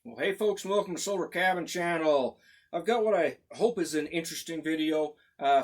Well, hey folks, and welcome to Solarcabin channel. I've got what I hope is an interesting video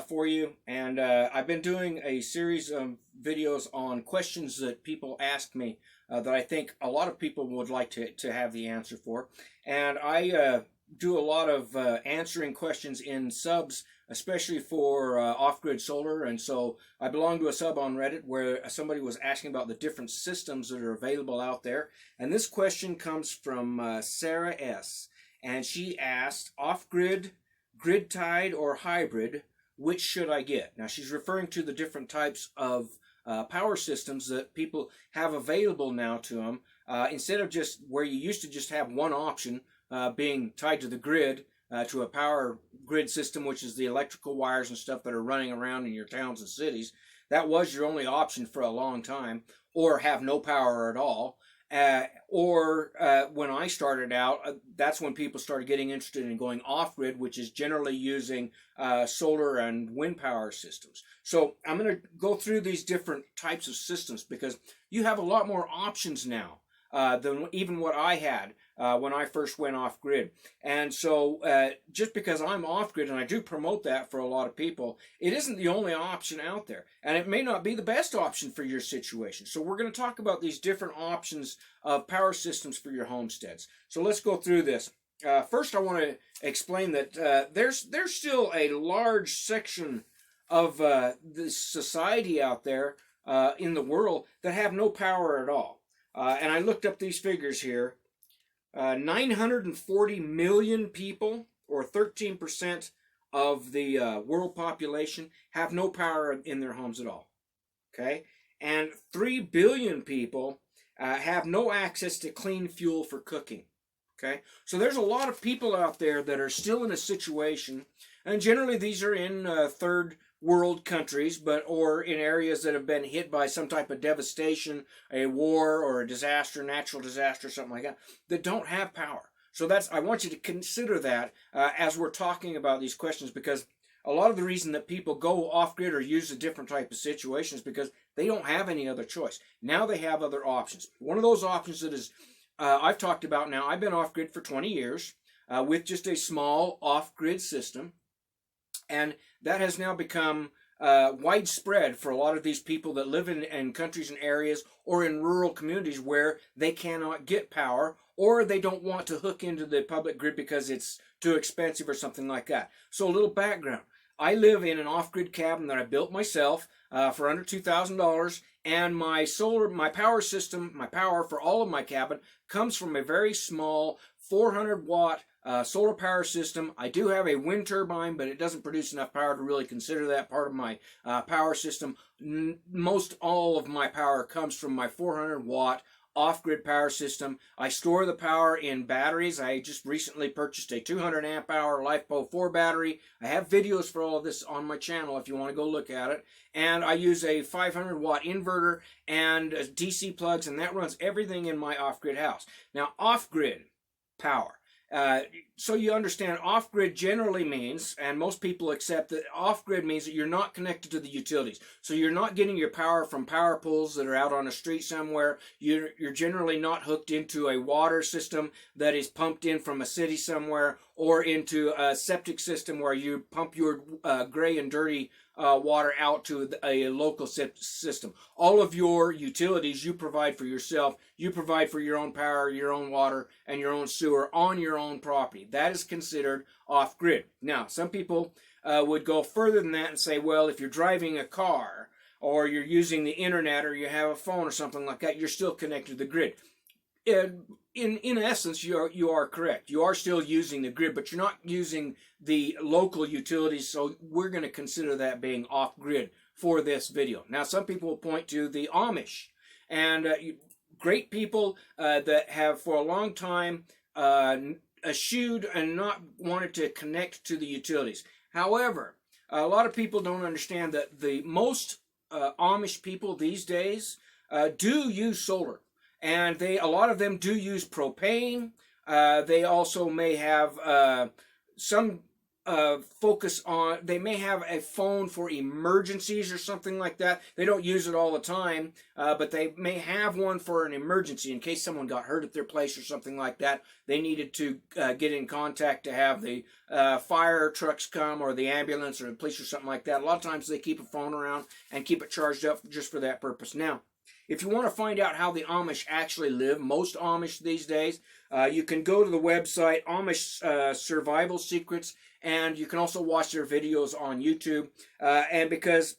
for you, and I've been doing a series of videos on questions that people ask me that I think a lot of people would like to have the answer for. And I do a lot of answering questions in subs, especially for off-grid solar. And so I belong to a sub on Reddit where somebody was asking about the different systems that are available out there. And this question comes from Sarah S. And she asked, off-grid, grid-tied, or hybrid, which should I get? Now she's referring to the different types of power systems that people have available now to them. Instead of just where you used to just have one option, being tied to the grid, to a power grid system, which is the electrical wires and stuff that are running around in your towns and cities. That was your only option for a long time, or have no power at all. When I started out, that's when people started getting interested in going off-grid, which is generally using solar and wind power systems. So I'm going to go through these different types of systems because you have a lot more options now than even what I had when I first went off-grid. And so just because I'm off-grid, and I do promote that for a lot of people, it isn't the only option out there. And it may not be the best option for your situation. So we're going to talk about these different options of power systems for your homesteads. So let's go through this. First, I want to explain that there's still a large section of the society out there in the world that have no power at all. And I looked up these figures here. 940 million people, or 13% of the world population, have no power in their homes at all. Okay? And 3 billion people have no access to clean fuel for cooking. Okay? So there's a lot of people out there that are still in a situation, and generally these are in third world countries, or in areas that have been hit by some type of devastation, a war or a disaster, natural disaster, something like that don't have power. So I want you to consider that as we're talking about these questions, because a lot of the reason that people go off-grid or use a different type of situation is because they don't have any other choice. Now they have other options. One of those options that is I've talked about now, I've been off-grid for 20 years with just a small off-grid system. And that has now become widespread for a lot of these people that live in countries and areas or in rural communities where they cannot get power, or they don't want to hook into the public grid because it's too expensive or something like that. So a little background. I live in an off-grid cabin that I built myself for under $2,000, and my power system, my power for all of my cabin comes from a very small 400-watt solar power system. I do have a wind turbine, but it doesn't produce enough power to really consider that part of my power system. Most all of my power comes from my 400-watt off-grid power system. I store the power in batteries. I just recently purchased a 200 amp hour LiFePO 4 battery. I have videos for all of this on my channel if you want to go look at it. And I use a 500 watt inverter and DC plugs, and that runs everything in my off-grid house. Now, off-grid power. So you understand, off-grid generally means, and most people accept that off-grid means that you're not connected to the utilities. So you're not getting your power from power poles that are out on a street somewhere. You're generally not hooked into a water system that is pumped in from a city somewhere, or into a septic system where you pump your gray and dirty water out to a local system. All of your utilities you provide for yourself. You provide for your own power, your own water, and your own sewer on your own property. That is considered off-grid. Now, some people would go further than that and say, well, if you're driving a car, or you're using the internet, or you have a phone or something like that, you're still connected to the grid. In essence, you are correct. You are still using the grid, but you're not using the local utilities, so we're going to consider that being off-grid for this video. Now, some people will point to the Amish, and great people that have for a long time eschewed and not wanted to connect to the utilities. However, a lot of people don't understand that the most Amish people these days do use solar. And a lot of them do use propane. They also may have some focus on, they may have a phone for emergencies or something like that. They don't use it all the time, but they may have one for an emergency in case someone got hurt at their place or something like that. They needed to get in contact to have the fire trucks come, or the ambulance or the police or something like that. A lot of times they keep a phone around and keep it charged up just for that purpose. Now, if you want to find out how the Amish actually live, most Amish these days, you can go to the website Amish Survival Secrets, and you can also watch their videos on YouTube. And because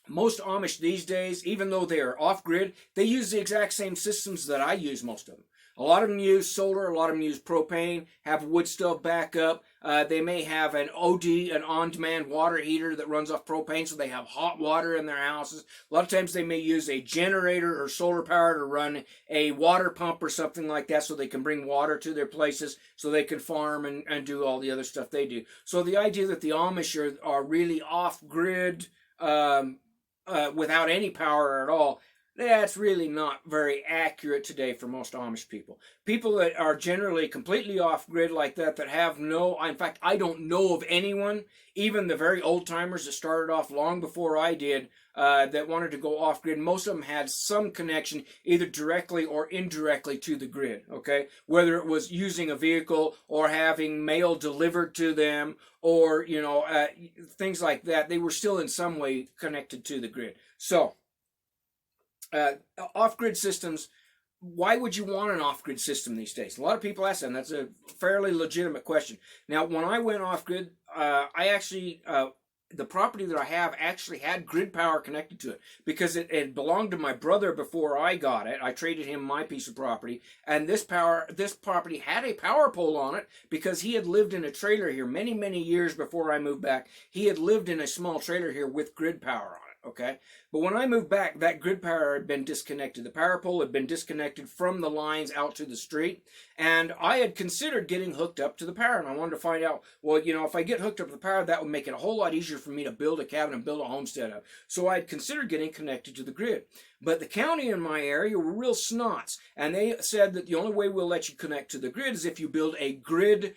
most Amish these days, even though they are off-grid, they use the exact same systems that I use, most of them. A lot of them use solar, a lot of them use propane, have wood stove backup. They may have an OD, an on-demand water heater that runs off propane, so they have hot water in their houses. A lot of times they may use a generator or solar power to run a water pump or something like that, so they can bring water to their places, so they can farm and do all the other stuff they do. So the idea that the Amish are really off-grid without any power at all, that's really not very accurate today for most Amish people. People that are generally completely off-grid like that, that have no, in fact, I don't know of anyone, even the very old-timers that started off long before I did, that wanted to go off-grid. Most of them had some connection, either directly or indirectly, to the grid, okay? Whether it was using a vehicle or having mail delivered to them, or, you know, things like that, they were still in some way connected to the grid. So, off-grid systems, why would you want an off-grid system these days? A lot of people ask that, and that's a fairly legitimate question. Now, when I went off-grid, I actually, the property that I have actually had grid power connected to it, because it belonged to my brother before I got it. I traded him my piece of property, and this property had a power pole on it, because he had lived in a trailer here many, many years before I moved back. He had lived in a small trailer here with grid power on it. Okay, but when I moved back, that grid power had been disconnected. The power pole had been disconnected from the lines out to the street, and I had considered getting hooked up to the power, and I wanted to find out, well, you know, if I get hooked up to the power, that would make it a whole lot easier for me to build a cabin and build a homestead up. So I had considered getting connected to the grid. But the county in my area were real snots, and they said that the only way we'll let you connect to the grid is if you build a grid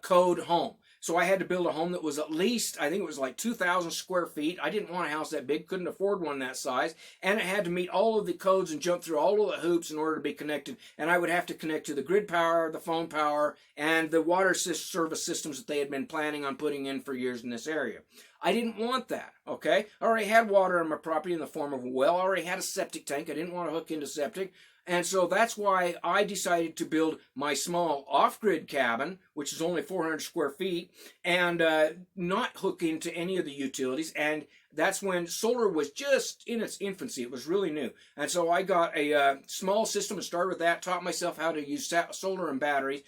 code home. So I had to build a home that was at least, I think it was like 2,000 square feet. I didn't want a house that big, couldn't afford one that size. And it had to meet all of the codes and jump through all of the hoops in order to be connected. And I would have to connect to the grid power, the phone power, and the water service systems that they had been planning on putting in for years in this area. I didn't want that, okay? I already had water on my property in the form of a well. I already had a septic tank. I didn't want to hook into septic. And so that's why I decided to build my small off-grid cabin, which is only 400 square feet, and not hook into any of the utilities. And that's when solar was just in its infancy. It was really new. And so I got a small system and started with that, taught myself how to use solar and batteries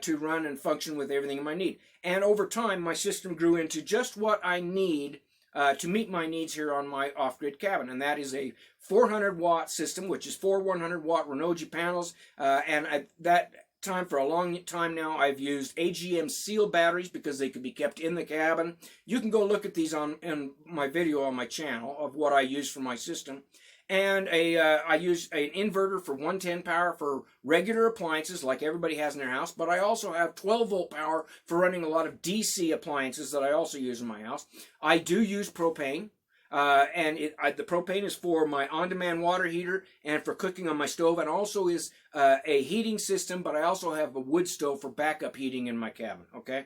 to run and function with everything I need. And over time, my system grew into just what I need to meet my needs here on my off-grid cabin. And that is a 400-watt system, which is 4 100-watt Renogy panels. And at that time, for a long time now, I've used AGM seal batteries because they could be kept in the cabin. You can go look at these in my video on my channel of what I use for my system. And I use an inverter for 110 power for regular appliances like everybody has in their house, but I also have 12-volt power for running a lot of DC appliances that I also use in my house. I do use propane, and the propane is for my on-demand water heater and for cooking on my stove, and also is a heating system, but I also have a wood stove for backup heating in my cabin, okay?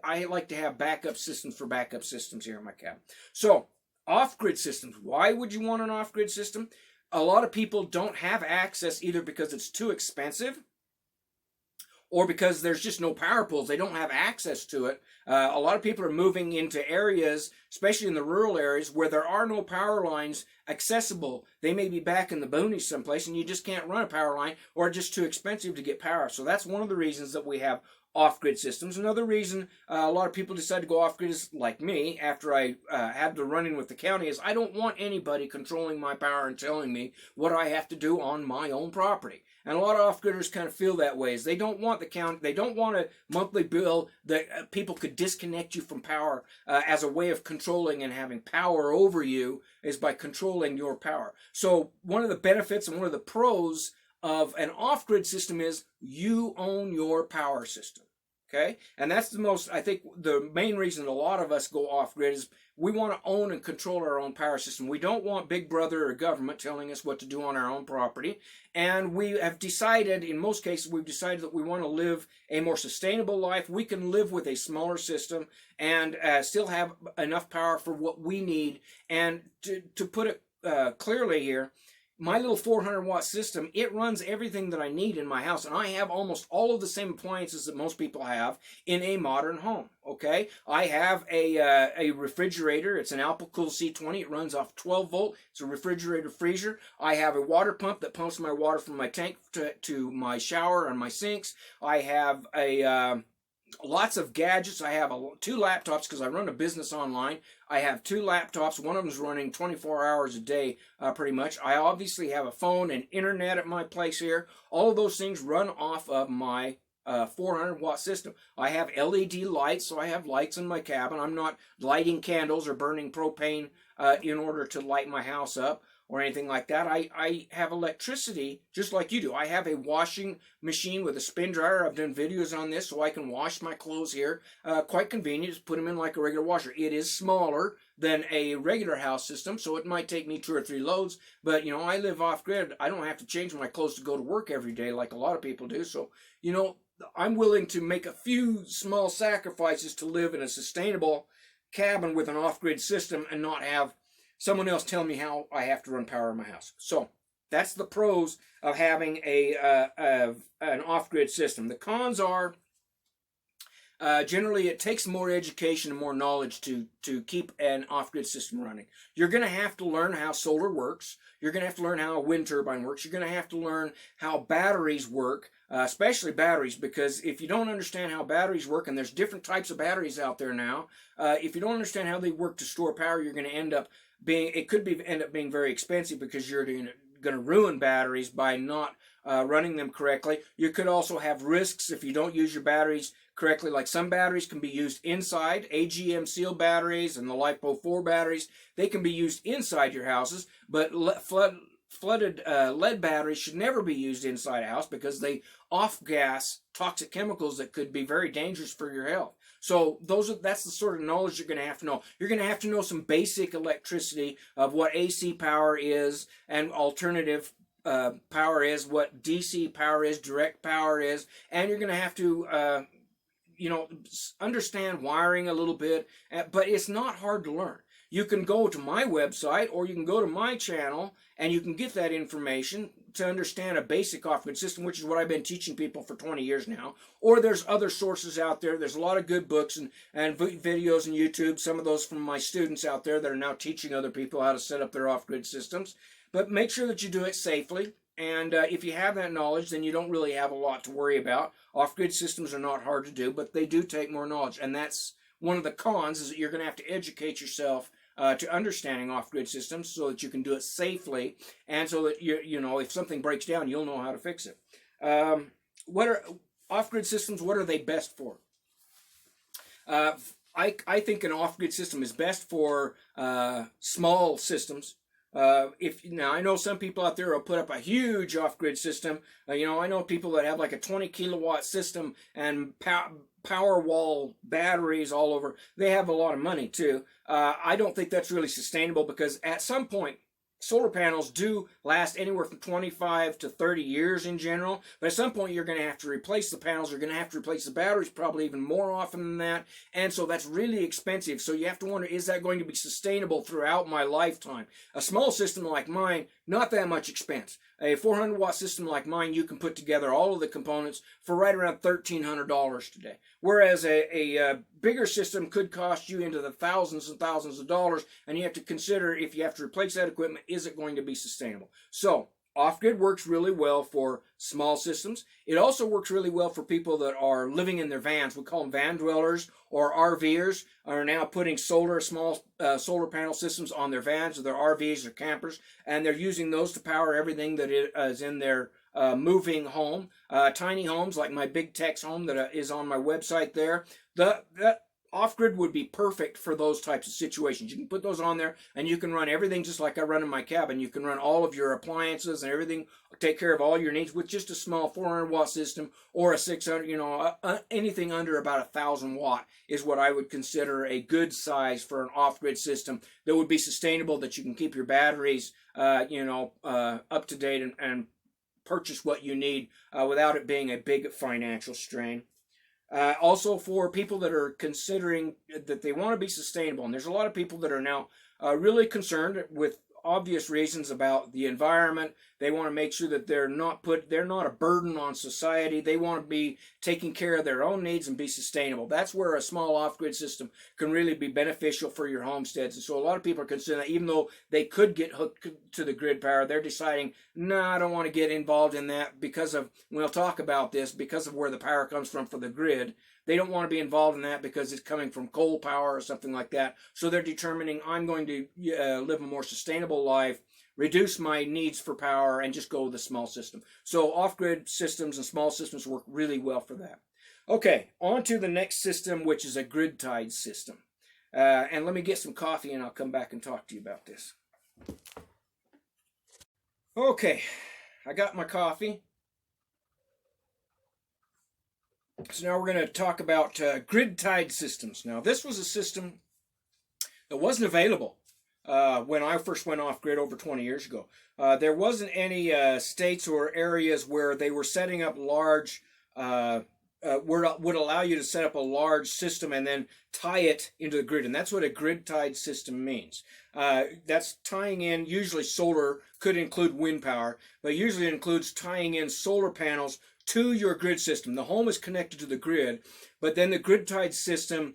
I like to have backup systems for backup systems here in my cabin. So, off-grid systems. Why would you want an off-grid system? A lot of people don't have access either because it's too expensive or because there's just no power poles. They don't have access to it. A lot of people are moving into areas, especially in the rural areas, where there are no power lines accessible. They may be back in the boonies someplace and you just can't run a power line, or just too expensive to get power. So that's one of the reasons that we have off-grid systems. Another reason a lot of people decide to go off-grid is, like me, after I had to run in with the county, is I don't want anybody controlling my power and telling me what I have to do on my own property. And a lot of off-gridders kind of feel that way, is they don't want the county, they don't want a monthly bill that people could disconnect you from power as a way of controlling and having power over you, is by controlling your power. So one of the benefits and one of the pros of an off-grid system is you own your power system, Okay, and that's the most, I think, the main reason a lot of us go off grid is we want to own and control our own power system. We don't want Big Brother or government telling us what to do on our own property. And we have decided, in most cases, we've decided that we want to live a more sustainable life. We can live with a smaller system and still have enough power for what we need. And to put it clearly here, my little 400-watt system, it runs everything that I need in my house, and I have almost all of the same appliances that most people have in a modern home, okay? I have a refrigerator. It's an Alpacool C20. It runs off 12 volt. It's a refrigerator freezer. I have a water pump that pumps my water from my tank to my shower and my sinks. I have lots of gadgets. I have 2 laptops because I run a business online. I have 2 laptops. One of them is running 24 hours a day, pretty much. I obviously have a phone and internet at my place here. All of those things run off of my 400-watt system. I have LED lights, so I have lights in my cabin. I'm not lighting candles or burning propane in order to light my house up or anything like that. I have electricity just like you do. I have a washing machine with a spin dryer. I've done videos on this so I can wash my clothes here. Quite convenient. Just put them in like a regular washer. It is smaller than a regular house system, so it might take me 2 or 3 loads. But, you know, I live off-grid. I don't have to change my clothes to go to work every day like a lot of people do. So, you know, I'm willing to make a few small sacrifices to live in a sustainable cabin with an off-grid system and not have someone else tell me how I have to run power in my house. So that's the pros of having an off-grid system. The cons are generally it takes more education and more knowledge to keep an off-grid system running. You're going to have to learn how solar works. You're going to have to learn how a wind turbine works. You're going to have to learn how batteries work, especially batteries, because if you don't understand how batteries work, and there's different types of batteries out there now, if you don't understand how they work to store power, you're going to end up end up being very expensive because you're going to ruin batteries by not running them correctly. You could also have risks if you don't use your batteries correctly. Like some batteries can be used inside, AGM seal batteries and the LiPo 4 batteries, they can be used inside your houses, but flooded lead batteries should never be used inside a house because they off-gas toxic chemicals that could be very dangerous for your health. So that's the sort of knowledge you're going to have to know. You're going to have to know some basic electricity of what AC power is and alternative power is, what DC power is, direct power is, and you're going to have to you know, understand wiring a little bit, but it's not hard to learn. You can go to my website or you can go to my channel and you can get that information to understand a basic off-grid system, which is what I've been teaching people for 20 years now. Or there's other sources out there. There's a lot of good books and videos on YouTube, some of those from my students out there that are now teaching other people how to set up their off-grid systems. But make sure that you do it safely. And if you have that knowledge, then you don't really have a lot to worry about. Off-grid systems are not hard to do, but they do take more knowledge. And that's one of the cons, is that you're going to have to educate yourself to understanding off-grid systems so that you can do it safely, and so that you know, if something breaks down, you'll know how to fix it. What are off-grid systems? What are they best for? I think an off-grid system is best for small systems. Now I know some people out there will put up a huge off-grid system. You know, I know people that have like a 20 kilowatt system and power wall batteries all over. They have a lot of money too. I don't think that's really sustainable, because at some point solar panels do last anywhere from 25 to 30 years in general, but at some point you're going to have to replace the panels, you're going to have to replace the batteries probably even more often than that, and so that's really expensive. So you have to wonder, is that going to be sustainable throughout my lifetime? A small system like mine, not that much expense. A 400-watt system like mine, you can put together all of the components for right around $1,300 today. Whereas a bigger system could cost you into the thousands and thousands of dollars, and you have to consider, if you have to replace that equipment, is it going to be sustainable? So off-grid works really well for small systems. It also works really well for people that are living in their vans. We call them van dwellers, or RVers are now putting small solar panel systems on their vans or their RVs or campers, and they're using those to power everything that is in their moving home. Tiny homes like my Big Tex home that is on my website there. The off-grid would be perfect for those types of situations. You can put those on there, and you can run everything just like I run in my cabin. You can run all of your appliances and everything, take care of all your needs with just a small 400-watt system or a 600. Anything under about 1,000 watt is what I would consider a good size for an off-grid system that would be sustainable, that you can keep your batteries, up to date and purchase what you need without it being a big financial strain. Also, for people that are considering that they want to be sustainable, and there's a lot of people that are now really concerned with obvious reasons about the environment. They want to make sure that they're not a burden on society. They want to be taking care of their own needs and be sustainable. That's where a small off-grid system can really be beneficial for your homesteads. And so a lot of people are concerned that even though they could get hooked to the grid power, they're deciding, no, I don't want to get involved in that because of, we'll talk about this, because of where the power comes from for the grid. They don't want to be involved in that because it's coming from coal power or something like that. So they're determining, I'm going to live a more sustainable life, reduce my needs for power, and just go with a small system. So off-grid systems and small systems work really well for that. Okay, on to the next system, which is a grid-tied system. And let me get some coffee and I'll come back and talk to you about this. Okay, I got my coffee. So now we're going to talk about grid-tied systems. Now, this was a system that wasn't available when I first went off-grid over 20 years ago. There wasn't any states or areas where they were setting up large, would allow you to set up a large system and then tie it into the grid. And that's what a grid-tied system means. That's tying in, usually solar, could include wind power, but usually it includes tying in solar panels to your grid system. The home is connected to the grid, but then the grid-tied system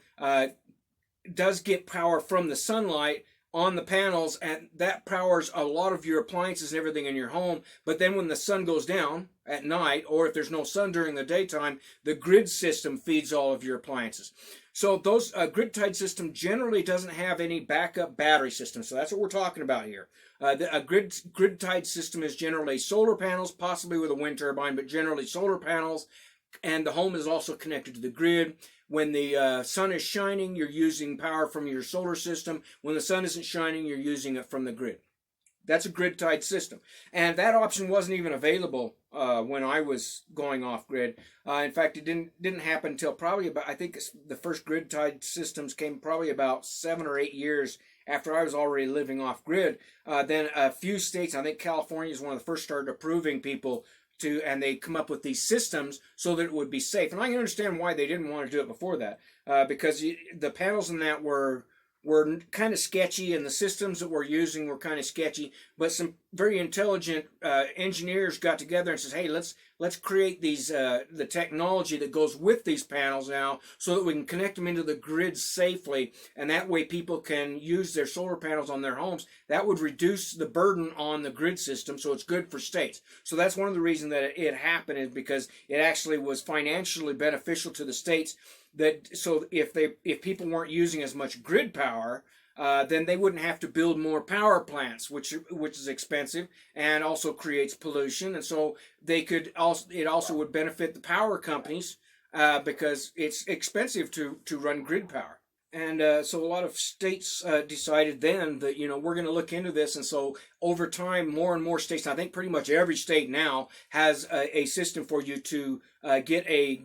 does get power from the sunlight on the panels, and that powers a lot of your appliances and everything in your home. But then when the sun goes down at night, or if there's no sun during the daytime, the grid system feeds all of your appliances. So those grid-tied system generally doesn't have any backup battery system. So that's what we're talking about here. A grid-tied system is generally solar panels, possibly with a wind turbine, but generally solar panels, and the home is also connected to the grid. When the sun is shining, you're using power from your solar system. When the sun isn't shining, you're using it from the grid. That's a grid-tied system. And that option wasn't even available when I was going off-grid. In fact, it didn't happen until probably about, I think the first grid-tied systems came probably about 7 or 8 years after I was already living off-grid. Then a few states, I think California is one of the first, started approving people to, and they come up with these systems so that it would be safe. And I can understand why they didn't want to do it before that, because the panels in that were kind of sketchy, and the systems that we're using were kind of sketchy. But some very intelligent engineers got together and says, hey, let's create these the technology that goes with these panels now, so that we can connect them into the grid safely, and that way people can use their solar panels on their homes. That would reduce the burden on the grid system, so it's good for states. So that's one of the reasons that it happened, is because it actually was financially beneficial to the states. That so if people weren't using as much grid power, then they wouldn't have to build more power plants, which is expensive and also creates pollution. And so it also would benefit the power companies because it's expensive to run grid power. And so a lot of states decided then that, we're going to look into this. And so over time, more and more states, I think pretty much every state now has a system for you to get a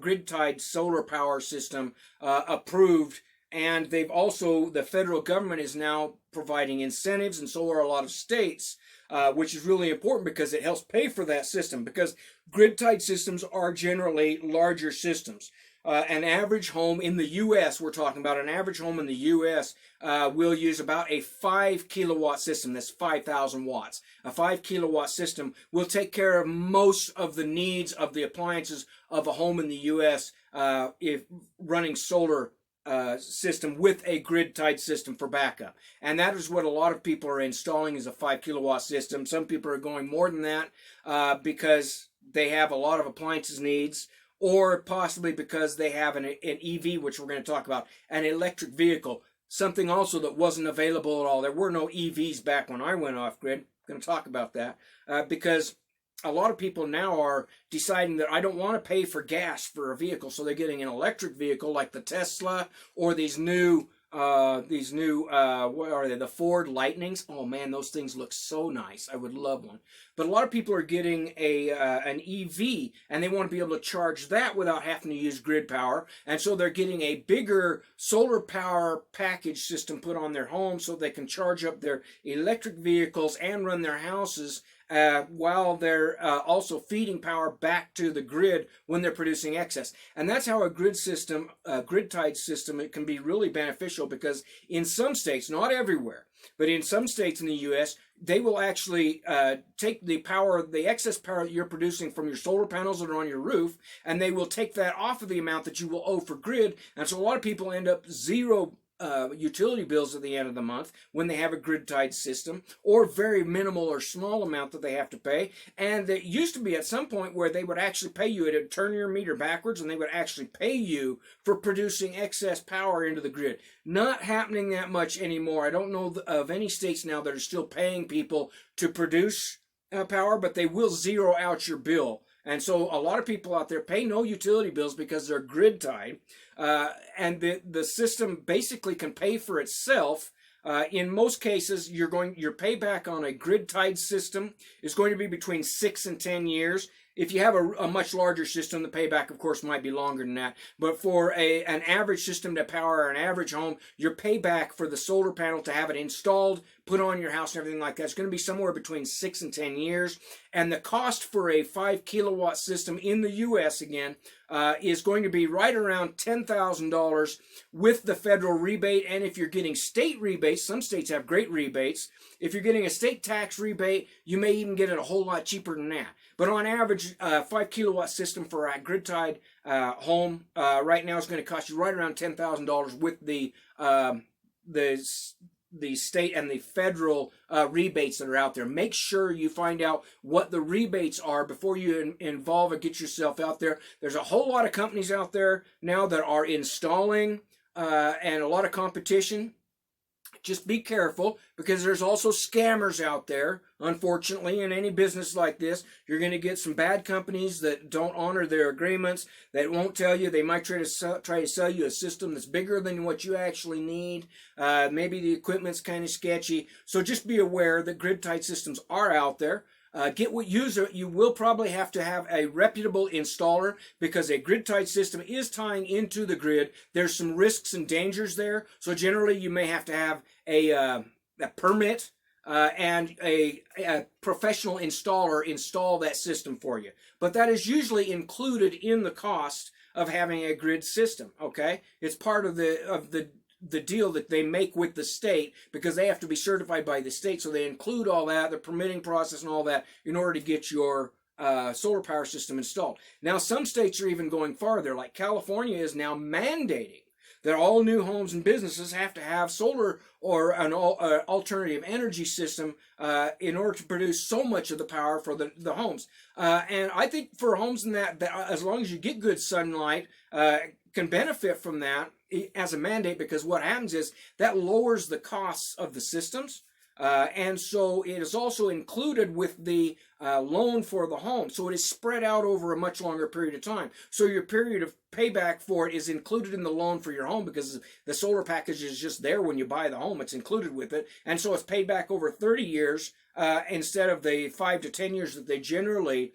grid-tied solar power system approved. And the federal government is now providing incentives, and so are a lot of states, which is really important because it helps pay for that system, because grid-tied systems are generally larger systems. An average home in the U.S., we're talking about an average home in the U.S. Will use about a 5 kilowatt system. That's 5,000 watts. A 5 kilowatt system will take care of most of the needs of the appliances of a home in the U.S. If running solar system with a grid-tied system for backup. And that is what a lot of people are installing, is a 5 kilowatt system. Some people are going more than that because they have a lot of appliances needs, or possibly because they have an EV, which we're going to talk about, an electric vehicle, something also that wasn't available at all. There were no EVs back when I went off-grid. I'm going to talk about that because a lot of people now are deciding that I don't want to pay for gas for a vehicle, so they're getting an electric vehicle like the Tesla or these new what are they, the Ford Lightnings. Oh man, those things look so nice. I would love one. But a lot of people are getting an EV, and they want to be able to charge that without having to use grid power, and so they're getting a bigger solar power package system put on their home so they can charge up their electric vehicles and run their houses while they're also feeding power back to the grid when they're producing excess. And that's how a grid system, a grid-tied system, it can be really beneficial, because in some states, not everywhere, but in some states in the U.S., they will actually take the power, the excess power that you're producing from your solar panels that are on your roof, and they will take that off of the amount that you will owe for grid. And so a lot of people end up zero utility bills at the end of the month when they have a grid-tied system, or very minimal or small amount that they have to pay. And it used to be at some point where they would actually pay you, it would turn your meter backwards, and they would actually pay you for producing excess power into the grid. Not happening that much anymore. I don't know of any states now that are still paying people to produce power, but they will zero out your bill. And so a lot of people out there pay no utility bills because they're grid tied, and the system basically can pay for itself. In most cases, your payback on a grid tied system is going to be between 6 and 10 years. If you have a much larger system, the payback, of course, might be longer than that. But for an average system to power an average home, your payback for the solar panel to have it installed, put on your house and everything like that is going to be somewhere between 6 and 10 years. And the cost for a 5 kilowatt system in the U.S., again, is going to be right around $10,000 with the federal rebate. And if you're getting state rebates, some states have great rebates. If you're getting a state tax rebate, you may even get it a whole lot cheaper than that. But on average, 5 kilowatt system for a grid-tied home right now is going to cost you right around $10,000 with the state and the federal rebates that are out there. Make sure you find out what the rebates are before you involve and get yourself out there. There's a whole lot of companies out there now that are installing and a lot of competition. Just be careful, because there's also scammers out there. Unfortunately, in any business like this, you're going to get some bad companies that don't honor their agreements, that won't tell you. They might try to sell you a system that's bigger than what you actually need. Maybe the equipment's kind of sketchy. So just be aware that grid-tied systems are out there. You will probably have to have a reputable installer, because a grid-tied system is tying into the grid. There's some risks and dangers there. So generally you may have to have a permit and a professional installer install that system for you. But that is usually included in the cost of having a grid system, okay? It's part of the deal that they make with the state, because they have to be certified by the state, so they include all that, the permitting process and all that, in order to get your solar power system installed. Now, some states are even going farther, like California is now mandating that all new homes and businesses have to have solar or an alternative energy system in order to produce so much of the power for the homes. And I think for homes in that as long as you get good sunlight, can benefit from that as a mandate, because what happens is that lowers the costs of the systems. And so it is also included with the loan for the home. So it is spread out over a much longer period of time. So your period of payback for it is included in the loan for your home, because the solar package is just there when you buy the home. It's included with it. And so it's paid back over 30 years instead of the 5 to 10 years that they generally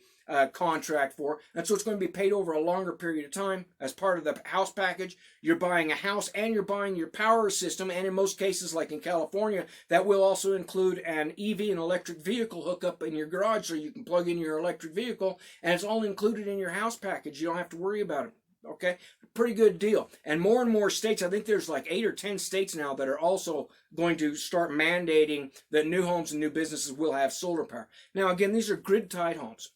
contract for. And so it's going to be paid over a longer period of time as part of the house package. You're buying a house and you're buying your power system, and in most cases, like in California, that will also include an EV, an electric vehicle hookup in your garage, so you can plug in your electric vehicle, and it's all included in your house package. You don't have to worry about it. Okay, pretty good deal. And more states, I think there's like 8 or 10 states now that are also going to start mandating that new homes and new businesses will have solar power. Now again, these are grid-tied homes.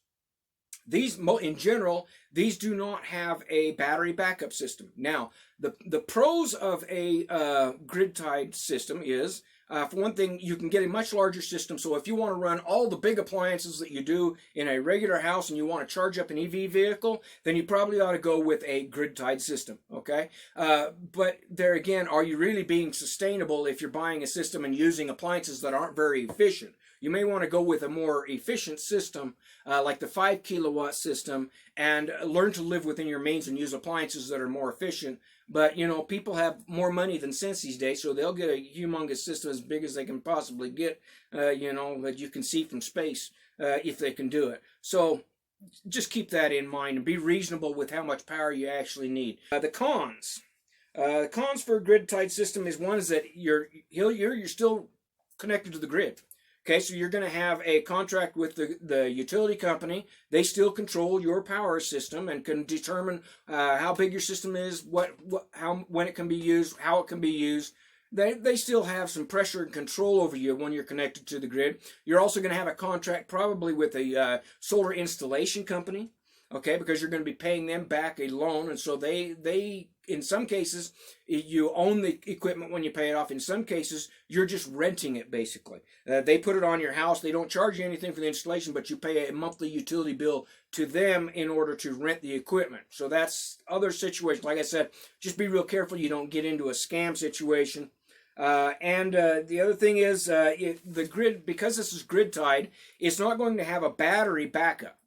These, in general, these do not have a battery backup system. Now, the pros of a grid-tied system is, for one thing, you can get a much larger system. So if you want to run all the big appliances that you do in a regular house and you want to charge up an EV vehicle, then you probably ought to go with a grid-tied system, okay? But there again, are you really being sustainable if you're buying a system and using appliances that aren't very efficient? you may want to go with a more efficient system, like the 5 kilowatt system, and learn to live within your means and use appliances that are more efficient. But, you know, people have more money than sense these days, so they'll get a humongous system as big as they can possibly get, you know, that you can see from space, if they can do it. So just keep that in mind and be reasonable with how much power you actually need. The cons. The cons for a grid-tied system is, one is that you're still connected to the grid. Okay, so you're going to have a contract with the utility company. They still control your power system and can determine how big your system is, when it can be used, how it can be used. They still have some pressure and control over you when you're connected to the grid. You're also going to have a contract probably with a solar installation company, okay, because you're going to be paying them back a loan, and so they in some cases you own the equipment when you pay it off. In some cases you're just renting it, basically. They put it on your house. They don't charge you anything for the installation, but you pay a monthly utility bill to them in order to rent the equipment. So that's other situations. Like I said, just be real careful you don't get into a scam situation. The other thing is, the grid, because this is grid tied, it's not going to have a battery backup.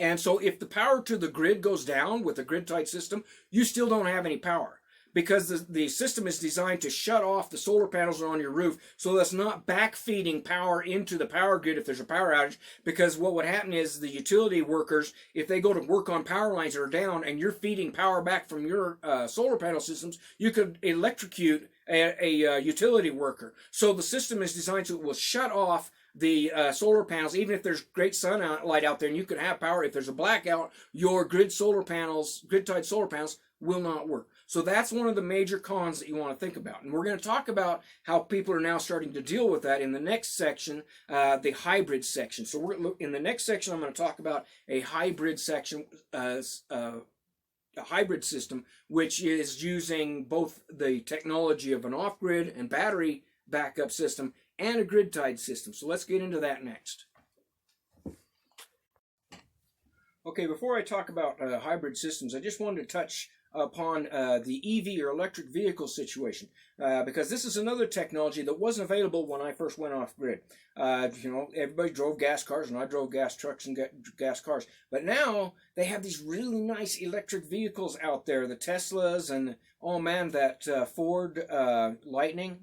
And so if the power to the grid goes down with a grid-tied system, you still don't have any power, because the system is designed to shut off the solar panels on your roof, so that's not backfeeding power into the power grid if there's a power outage. Because what would happen is the utility workers, if they go to work on power lines that are down and you're feeding power back from your solar panel systems, you could electrocute a utility worker. So the system is designed so it will shut off the solar panels, even if there's great sunlight out there and you can have power. If there's a blackout, your grid-tied solar panels will not work. So that's one of the major cons that you want to think about. And we're going to talk about how people are now starting to deal with that in the next section, the hybrid section. So in the next section, I'm going to talk about a hybrid section, a hybrid system, which is using both the technology of an off-grid and battery backup system and a grid-tied system. So let's get into that next. Okay, before I talk about hybrid systems, I just wanted to touch upon the EV or electric vehicle situation, because this is another technology that wasn't available when I first went off-grid. You know, everybody drove gas cars, and I drove gas trucks and gas cars. But now they have these really nice electric vehicles out there, the Teslas, and oh man, that Ford Lightning.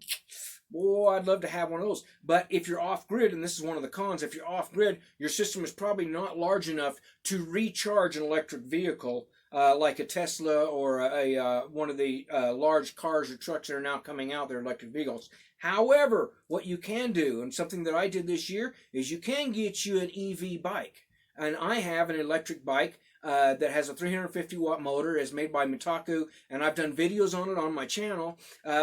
Boy, I'd love to have one of those. But if you're off-grid, and this is one of the cons, if you're off-grid, your system is probably not large enough to recharge an electric vehicle like a Tesla or one of the large cars or trucks that are now coming out, they're electric vehicles. However, what you can do, and something that I did this year, is you can get you an EV bike. And I have an electric bike that has a 350 watt motor, is made by Mitaku, and I've done videos on it on my channel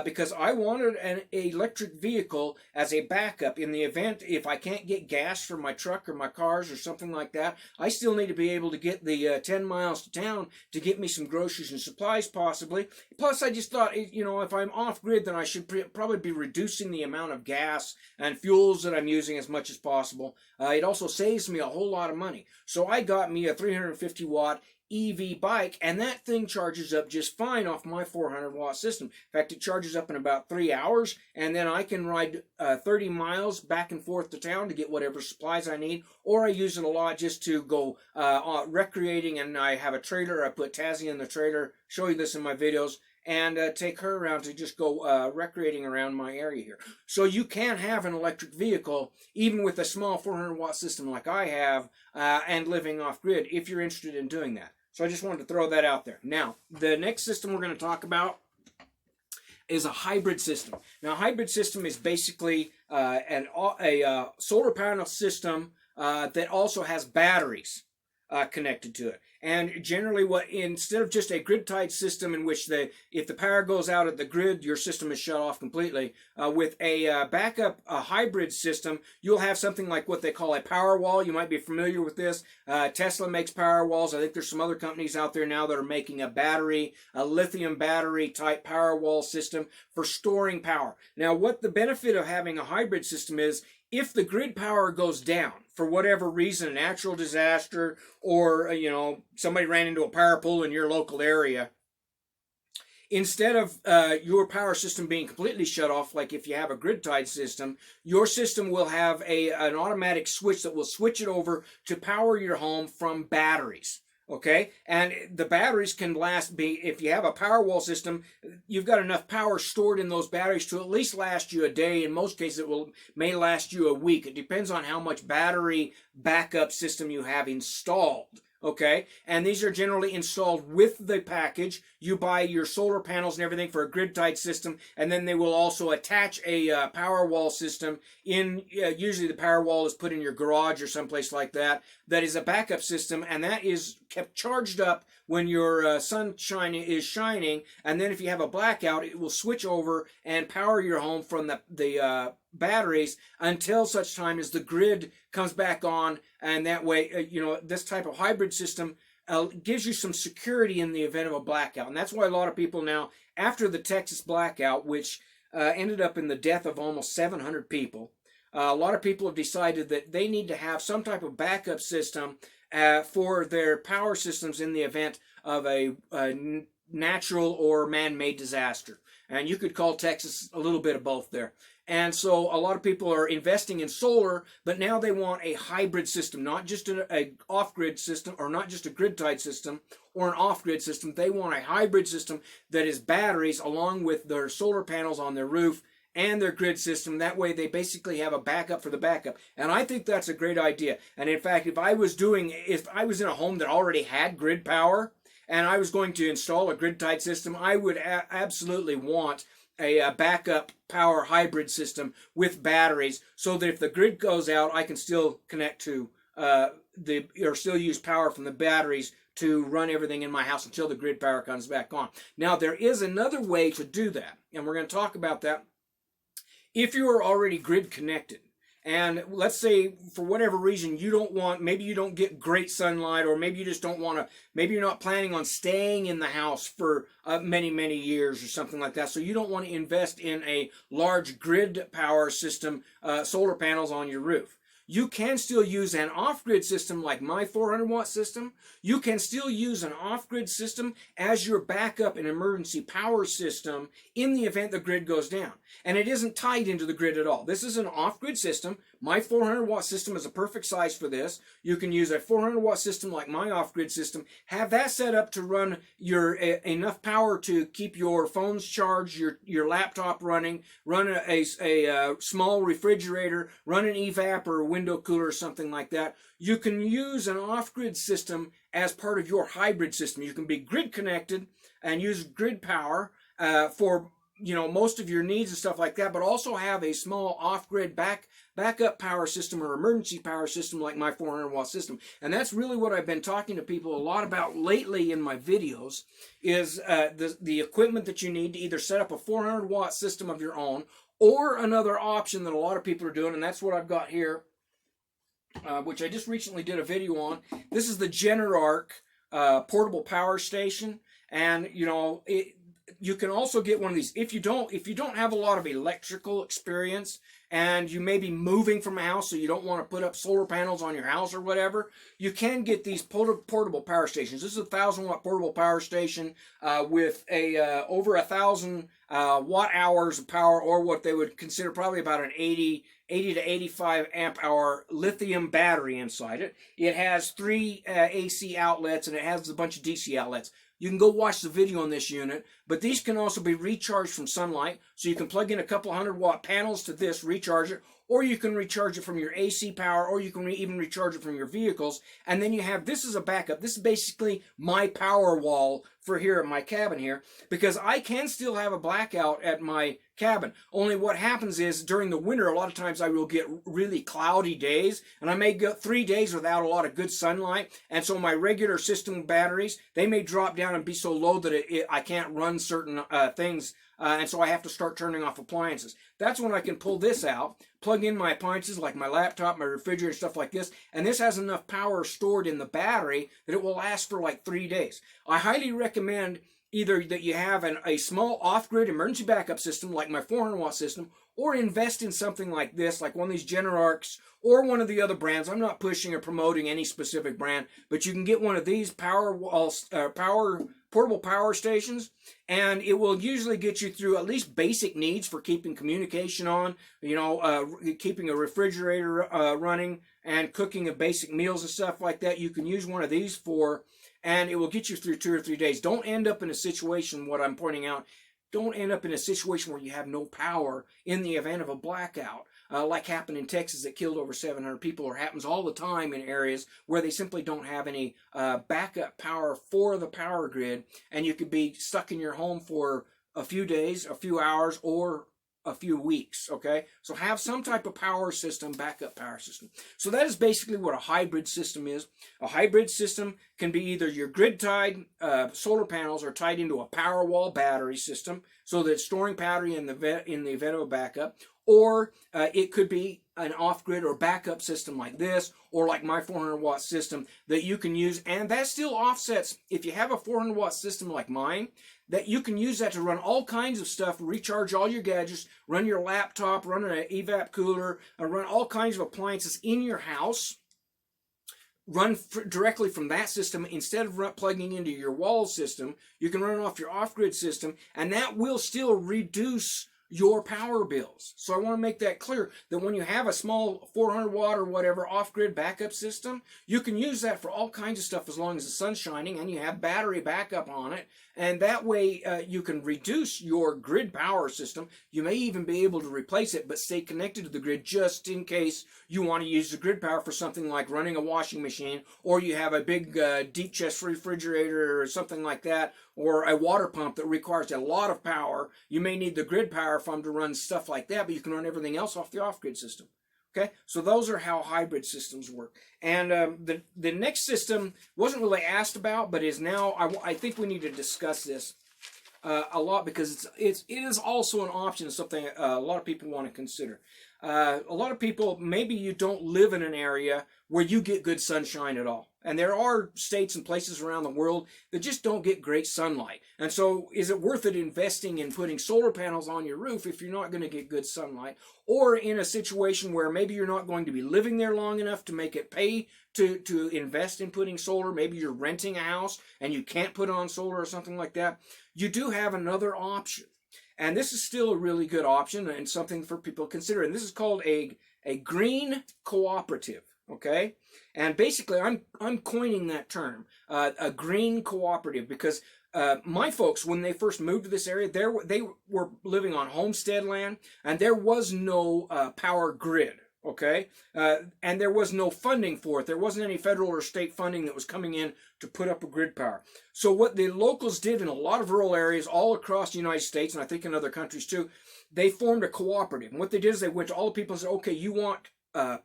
because I wanted an electric vehicle as a backup in the event if I can't get gas for my truck or my cars or something like that. I still need to be able to get the 10 miles to town to get me some groceries and supplies possibly. Plus I just thought, you know, if I'm off grid, then I should probably be reducing the amount of gas and fuels that I'm using as much as possible. It also saves me a whole lot of money. So I got me a 350 watt EV bike, and that thing charges up just fine off my 400 watt system. In fact, it charges up in about 3 hours, and then I can ride 30 miles back and forth to town to get whatever supplies I need, or I use it a lot just to go recreating, and I have a trailer. I put Tazzy in the trailer, show you this in my videos, and take her around to just go recreating around my area here. So you can have an electric vehicle even with a small 400 watt system like I have and living off grid if you're interested in doing that. So I just wanted to throw that out there. Now, the next system we're going to talk about is a hybrid system. Now, a hybrid system is basically a solar panel system that also has batteries connected to it. And generally, instead of just a grid-tied system in which if the power goes out at the grid, your system is shut off completely, with a backup hybrid system, you'll have something like what they call a power wall. You might be familiar with this. Tesla makes power walls. I think there's some other companies out there now that are making a lithium battery type power wall system for storing power. Now, what the benefit of having a hybrid system is, if the grid power goes down for whatever reason, a natural disaster, or somebody ran into a power pole in your local area, instead of your power system being completely shut off, like if you have a grid-tied system, your system will have an automatic switch that will switch it over to power your home from batteries. Okay, and the batteries can last, if you have a Powerwall system, you've got enough power stored in those batteries to at least last you a day. In most cases, may last you a week. It depends on how much battery backup system you have installed. Okay, and these are generally installed with the package. You buy your solar panels and everything for a grid-tied system, and then they will also attach a Powerwall system in. Usually the Powerwall is put in your garage or someplace like that. That is a backup system, and that is kept charged up when your sunshine is shining, and then if you have a blackout, it will switch over and power your home from the batteries until such time as the grid comes back on, and that way, this type of hybrid system gives you some security in the event of a blackout. And that's why a lot of people now, after the Texas blackout, which ended up in the death of almost 700 people, a lot of people have decided that they need to have some type of backup system for their power systems in the event of a natural or man-made disaster. And you could call Texas a little bit of both there. And so a lot of people are investing in solar, but now they want a hybrid system, not just an off-grid system, or not just a grid-tied system or an off-grid system. They want a hybrid system that is batteries along with their solar panels on their roof and their grid system. That way they basically have a backup for the backup. And I think that's a great idea. And in fact, if I was in a home that already had grid power and I was going to install a grid-tied system, I would absolutely want a backup power hybrid system with batteries, so that if the grid goes out, I can still connect to or still use power from the batteries to run everything in my house until the grid power comes back on. Now, there is another way to do that, and we're going to talk about that. If you are already grid connected, and let's say for whatever reason maybe you don't get great sunlight, or maybe you just don't want to, maybe you're not planning on staying in the house for many years or something like that, so you don't want to invest in a large grid power system, solar panels on your roof. You can still use an off-grid system like my 400-watt system. You can still use an off-grid system as your backup and emergency power system in the event the grid goes down. And it isn't tied into the grid at all. This is an off-grid system. My 400-watt system is a perfect size for this. You can use a 400-watt system like my off-grid system. Have that set up to run enough power to keep your phones charged, your laptop running, run a small refrigerator, run an evap or a window cooler or something like that. You can use an off-grid system as part of your hybrid system. You can be grid connected and use grid power for most of your needs and stuff like that, but also have a small off-grid backup power system or emergency power system like my 400-watt system. And that's really what I've been talking to people a lot about lately in my videos, is the equipment that you need to either set up a 400-watt system of your own, or another option that a lot of people are doing, and that's what I've got here, which I just recently did a video on. This is the GenarArc portable power station, and you can also get one of these if you don't have a lot of electrical experience, and you may be moving from a house, so you don't want to put up solar panels on your house or whatever. You can get these portable power stations. This is a 1,000-watt portable power station with over 1,000 watt hours of power, or what they would consider probably about an 80 to 85 amp hour lithium battery inside it. It has 3 AC outlets, and it has a bunch of DC outlets. You can go watch the video on this unit, but these can also be recharged from sunlight, so you can plug in a couple 100-watt panels to this, recharge it, or you can recharge it from your AC power, or you can even recharge it from your vehicles. And then you have, this is a backup. This is basically my power wall for here at my cabin here, because I can still have a blackout at my cabin. Only what happens is during the winter, a lot of times I will get really cloudy days, and I may go 3 days without a lot of good sunlight, and so my regular system batteries, they may drop down and be so low that I can't run certain things, and so I have to start turning off appliances. That's when I can pull this out, plug in my appliances like my laptop, my refrigerator, stuff like this, and this has enough power stored in the battery that it will last for like 3 days. I highly recommend either that you have a small off-grid emergency backup system like my 400-watt system, or invest in something like this, like one of these GenarArcs or one of the other brands. I'm not pushing or promoting any specific brand, but you can get one of these power portable power stations, and it will usually get you through at least basic needs for keeping communication on, keeping a refrigerator running, and cooking of basic meals and stuff like that. You can use one of these for, and it will get you through 2 or 3 days. Don't end up in a situation, what I'm pointing out, don't end up in a situation where you have no power in the event of a blackout. Like happened in Texas that killed over 700 people, or happens all the time in areas where they simply don't have any backup power for the power grid, and you could be stuck in your home for a few days, a few hours, or a few weeks, okay? So have some type of power system, backup power system. So that is basically what a hybrid system is. A hybrid system can be either your grid-tied solar panels are tied into a Powerwall battery system, so that it's storing power in the event of a backup, or it could be an off-grid or backup system like this, or like my 400-watt system that you can use, and that still offsets. If you have a 400-watt system like mine, that you can use that to run all kinds of stuff, recharge all your gadgets, run your laptop, run an evap cooler, run all kinds of appliances in your house, run directly from that system instead of plugging into your wall system. You can run off your off-grid system, and that will still reduce your power bills. So I want to make that clear, that when you have a small 400 watt or whatever off-grid backup system, you can use that for all kinds of stuff as long as the sun's shining and you have battery backup on it, and that way you can reduce your grid power system. You may even be able to replace it but stay connected to the grid just in case you want to use the grid power for something like running a washing machine, or you have a big deep chest refrigerator or something like that, or a water pump that requires a lot of power. You may need the grid power from to run stuff like that, but you can run everything else off the off-grid system. Okay, so those are how hybrid systems work. And the next system wasn't really asked about, but is now, I think we need to discuss this a lot, because it is also an option, something a lot of people want to consider. A lot of people, maybe you don't live in an area where you get good sunshine at all. And there are states and places around the world that just don't get great sunlight. And so is it worth it investing in putting solar panels on your roof if you're not going to get good sunlight? Or in a situation where maybe you're not going to be living there long enough to make it pay to invest in putting solar. Maybe you're renting a house and you can't put on solar or something like that. You do have another option. And this is still a really good option and something for people to consider. And this is called a green cooperative. Okay, and basically, I'm coining that term, a green cooperative, because my folks, when they first moved to this area, they were living on homestead land, and there was no power grid. Okay, and there was no funding for it. There wasn't any federal or state funding that was coming in to put up a grid power. So what the locals did in a lot of rural areas all across the United States, and I think in other countries too, they formed a cooperative. And what they did is they went to all the people and said, okay, you want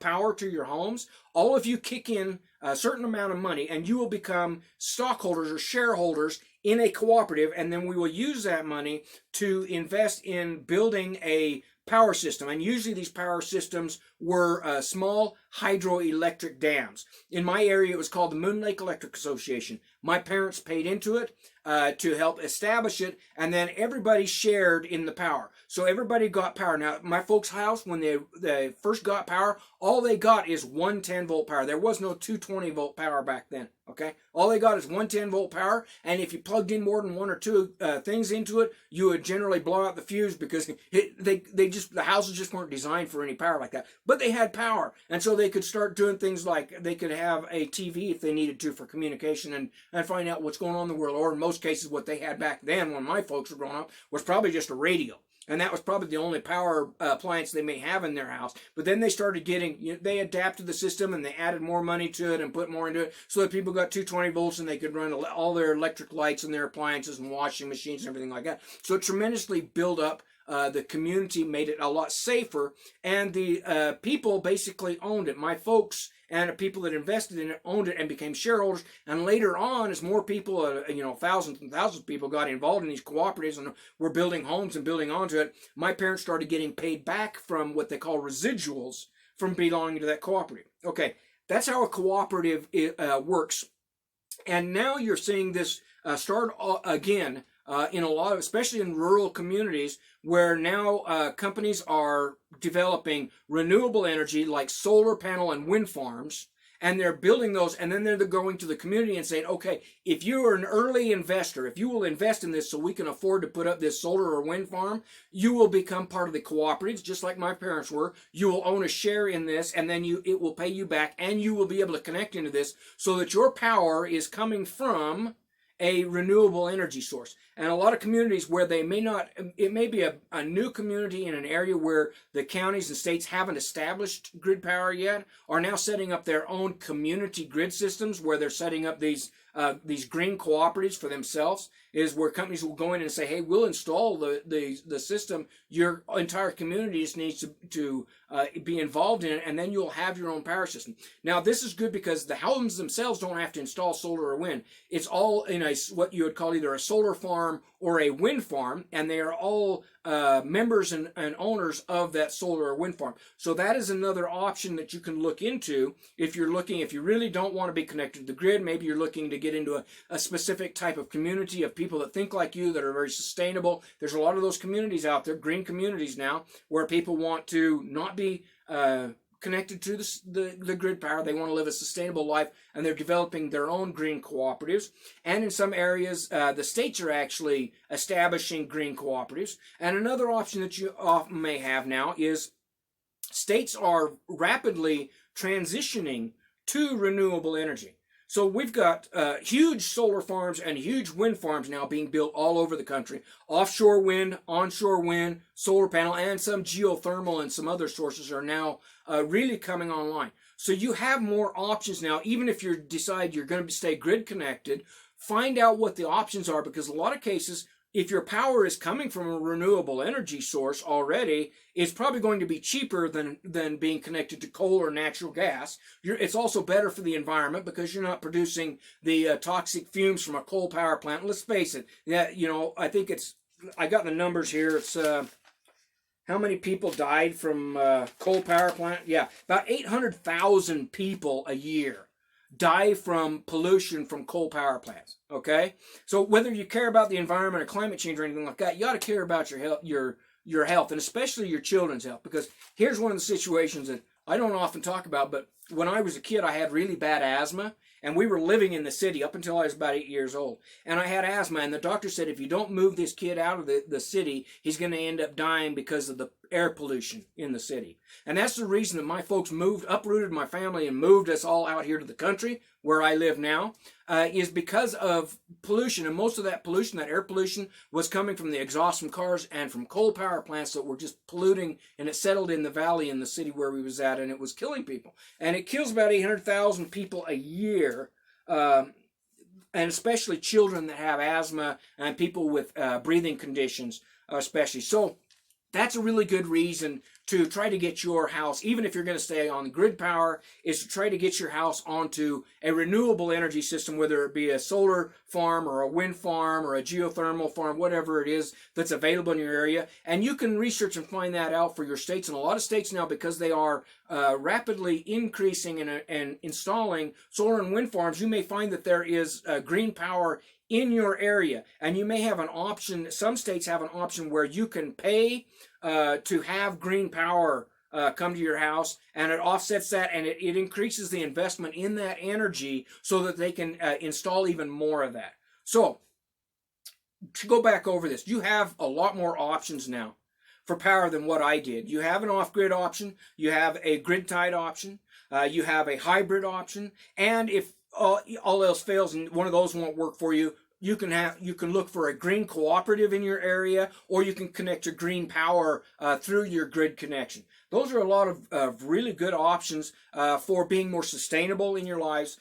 power to your homes, all of you kick in a certain amount of money and you will become stockholders or shareholders in a cooperative, and then we will use that money to invest in building a power system. And usually these power systems were small hydroelectric dams. In my area, it was called the Moon Lake Electric Association. My parents paid into it to help establish it, and then everybody shared in the power. So everybody got power. Now, my folks' house, when they first got power, all they got is 110 volt power. There was no 220 volt power back then, okay? All they got is 110 volt power, and if you plugged in more than one or two things into it, you would generally blow out the fuse, because the houses just weren't designed for any power like that. But they had power, and so they could start doing things like they could have a TV if they needed to for communication and find out what's going on in the world. Or in most cases, what they had back then when my folks were growing up was probably just a radio. And that was probably the only power appliance they may have in their house. But then they started getting, they adapted the system and they added more money to it and put more into it so that people got 220 volts and they could run all their electric lights and their appliances and washing machines and everything like that. So it tremendously built up the community, made it a lot safer, and the people basically owned it. My folks and the people that invested in it owned it and became shareholders. And later on, as more people, thousands and thousands of people got involved in these cooperatives and were building homes and building onto it, my parents started getting paid back from what they call residuals from belonging to that cooperative. Okay, that's how a cooperative works. And now you're seeing this start again in a lot of, especially in rural communities, where now companies are developing renewable energy like solar panel and wind farms, and they're building those, and then they're going to the community and saying, okay, if you are an early investor, if you will invest in this so we can afford to put up this solar or wind farm, you will become part of the cooperatives, just like my parents were. You will own a share in this, and then it will pay you back, and you will be able to connect into this so that your power is coming from a renewable energy source. And a lot of communities where they may not, it may be a new community in an area where the counties and states haven't established grid power yet, are now setting up their own community grid systems where they're setting up these green cooperatives for themselves, is where companies will go in and say, hey, we'll install the system. Your entire community just needs to be involved in it, and then you'll have your own power system. Now, this is good because the homes themselves don't have to install solar or wind. It's all in what you would call either a solar farm or a wind farm, and they are all members and owners of that solar or wind farm. So that is another option that you can look into if you really don't want to be connected to the grid. Maybe you're looking to get into a specific type of community of people that think like you, that are very sustainable. There's a lot of those communities out there, green communities now, where people want to not be connected to the grid power. They want to live a sustainable life, and they're developing their own green cooperatives. And in some areas, the states are actually establishing green cooperatives. And another option that you may have now is states are rapidly transitioning to renewable energy. So we've got huge solar farms and huge wind farms now being built all over the country. Offshore wind, onshore wind, solar panel, and some geothermal and some other sources are now really coming online. So you have more options now. Even if you decide you're going to stay grid connected, find out what the options are, because a lot of cases, if your power is coming from a renewable energy source already, it's probably going to be cheaper than being connected to coal or natural gas. It's also better for the environment because you're not producing the toxic fumes from a coal power plant. Let's face it. Yeah, I think I got the numbers here. It's how many people died from coal power plant? Yeah, about 800,000 people a year die from pollution from coal power plants. Okay, so whether you care about the environment or climate change or anything like that, you ought to care about your health, and especially your children's health. Because here's one of the situations that I don't often talk about, but when I was a kid, I had really bad asthma, and we were living in the city up until I was about 8 years old. And I had asthma, and the doctor said, if you don't move this kid out of the city, he's going to end up dying because of the air pollution in the city. And that's the reason that my folks uprooted my family and moved us all out here to the country where I live now, is because of pollution. And most of that pollution, that air pollution, was coming from the exhaust from cars and from coal power plants that were just polluting, and it settled in the valley in the city where we was at, and it was killing people. And it kills about 800,000 people a year, and especially children that have asthma and people with breathing conditions especially. So that's a really good reason to try to get your house, even if you're going to stay on grid power, is to try to get your house onto a renewable energy system, whether it be a solar farm or a wind farm or a geothermal farm, whatever it is that's available in your area. And you can research and find that out for your states. And a lot of states now, because they are rapidly increasing and installing solar and wind farms, you may find that there is green power in your area. And you may have an option, some states have an option where you can pay to have green power come to your house, and it offsets that, and it increases the investment in that energy so that they can install even more of that. So, to go back over this, you have a lot more options now for power than what I did. You have an off-grid option, you have a grid-tied option, you have a hybrid option, and if all else fails and one of those won't work for you, you can look for a green cooperative in your area, or you can connect your green power through your grid connection. Those are a lot of really good options for being more sustainable in your lives,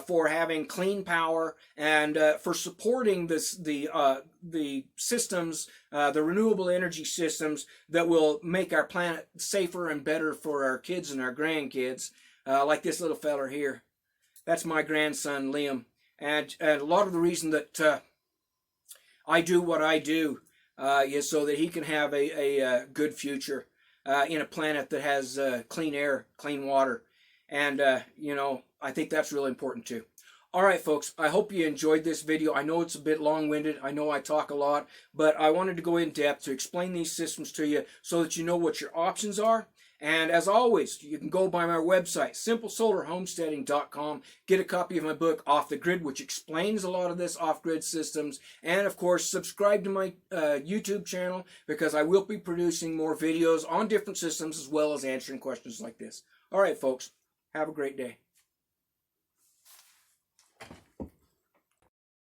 for having clean power, and for supporting the systems, the renewable energy systems that will make our planet safer and better for our kids and our grandkids, like this little feller here. That's my grandson, Liam. And a lot of the reason that I do what I do is so that he can have a good future in a planet that has clean air, clean water. And, I think that's really important too. All right, folks, I hope you enjoyed this video. I know it's a bit long-winded. I know I talk a lot, but I wanted to go in depth to explain these systems to you so that you know what your options are And as always, you can go by my website, simplesolarhomesteading.com, get a copy of my book, Off the Grid, which explains a lot of this off-grid systems. And of course, subscribe to my YouTube channel, because I will be producing more videos on different systems as well as answering questions like this. All right, folks, have a great day.